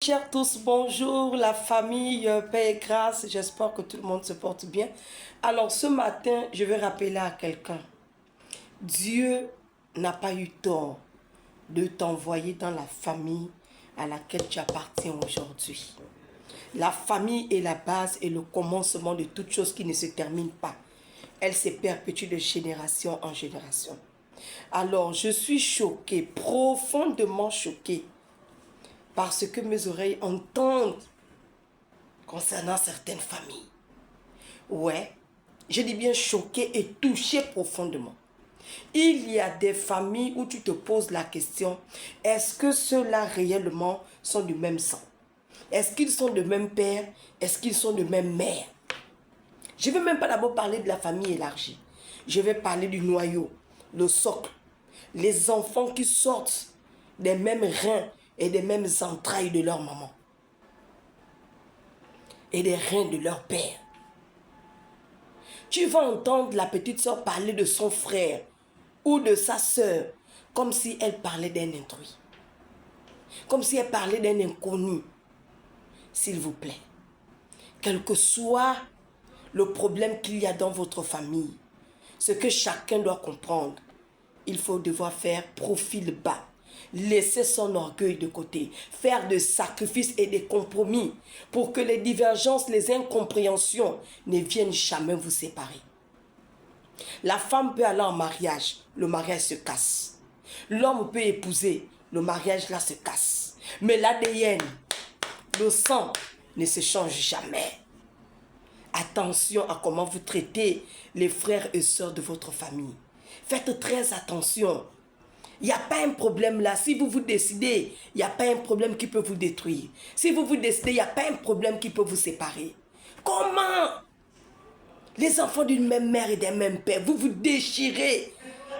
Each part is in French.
Chers tous, bonjour la famille, paix et grâce, j'espère que tout le monde se porte bien. Alors ce matin, je vais rappeler à quelqu'un, Dieu n'a pas eu tort de t'envoyer dans la famille à laquelle tu appartiens aujourd'hui. La famille est la base et le commencement de toute chose qui ne se termine pas. Elle se perpétue de génération en génération. Alors je suis choquée, profondément choquée, parce que mes oreilles entendent concernant certaines familles. Ouais, je dis bien choqué et touché profondément. Il y a des familles où tu te poses la question, est-ce que ceux-là réellement sont du même sang? Est-ce qu'ils sont de même père? Est-ce qu'ils sont de même mère? Je ne vais même pas d'abord parler de la famille élargie. Je vais parler du noyau, le socle, les enfants qui sortent des mêmes reins et des mêmes entrailles de leur maman et des reins de leur père. Tu vas entendre la petite soeur parler de son frère ou de sa soeur comme si elle parlait d'un intrus, comme si elle parlait d'un inconnu. S'il vous plaît, quel que soit le problème qu'il y a dans votre famille, ce que chacun doit comprendre, il faut devoir faire profil bas. Laisser son orgueil de côté, faire des sacrifices et des compromis pour que les divergences, les incompréhensions ne viennent jamais vous séparer. La femme peut aller en mariage, le mariage se casse. L'homme peut épouser, le mariage là se casse. Mais l'ADN, le sang ne se change jamais. Attention à comment vous traitez les frères et sœurs de votre famille. Faites très attention. Il n'y a pas un problème là. Si vous vous décidez, il n'y a pas un problème qui peut vous détruire. Si vous vous décidez, il n'y a pas un problème qui peut vous séparer. Comment? Les enfants d'une même mère et d'un même père, vous vous déchirez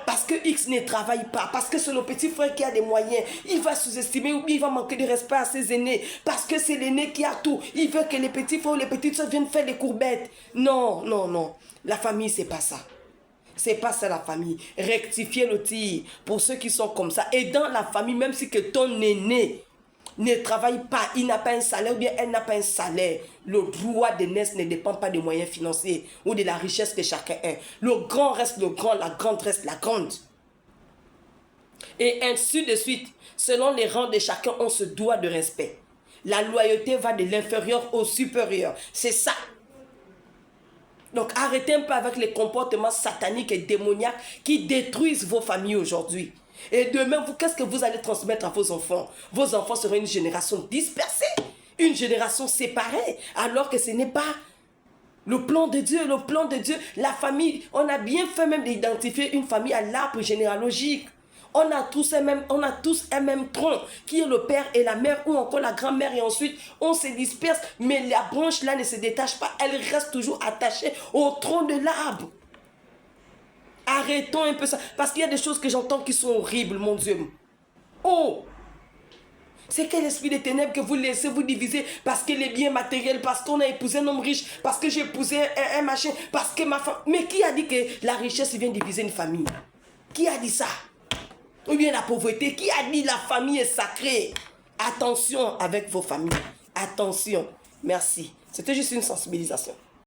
parce que X ne travaille pas, parce que c'est le petit frère qui a des moyens. Il va sous-estimer ou il va manquer de respect à ses aînés parce que c'est l'aîné qui a tout. Il veut que les petits frères ou les petites soeurs viennent faire des courbettes. Non, non, non. La famille, c'est pas ça. C'est pas ça la famille. Rectifiez le tir pour ceux qui sont comme ça. Et dans la famille, même si que ton aîné ne travaille pas, il n'a pas un salaire ou bien elle n'a pas un salaire, le droit d'aînesse ne dépend pas des moyens financiers ou de la richesse que chacun a. Le grand reste le grand, la grande reste la grande. Et ainsi de suite, selon les rangs de chacun, on se doit de respect. La loyauté va de l'inférieur au supérieur. C'est ça. Donc arrêtez un peu avec les comportements sataniques et démoniaques qui détruisent vos familles aujourd'hui. Et demain, qu'est-ce que vous allez transmettre à vos enfants? Vos enfants seront une génération dispersée, une génération séparée, alors que ce n'est pas le plan de Dieu. Le plan de Dieu, la famille, on a bien fait même d'identifier une famille à l'arbre généalogique. On a tous un même tronc, qui est le père et la mère, ou encore la grand-mère, et ensuite on se disperse, mais la branche là ne se détache pas, elle reste toujours attachée au tronc de l'arbre. Arrêtons un peu ça, parce qu'il y a des choses que j'entends qui sont horribles, mon Dieu. Oh! C'est quel esprit des ténèbres que vous laissez vous diviser parce que les biens matériels, parce qu'on a épousé un homme riche, parce que j'ai épousé un machin, parce que ma femme... Mais qui a dit que la richesse vient diviser une famille? Qui a dit ça? Ou bien la pauvreté? Qui a dit la famille est sacrée? Attention avec vos familles. Attention. Merci. C'était juste une sensibilisation.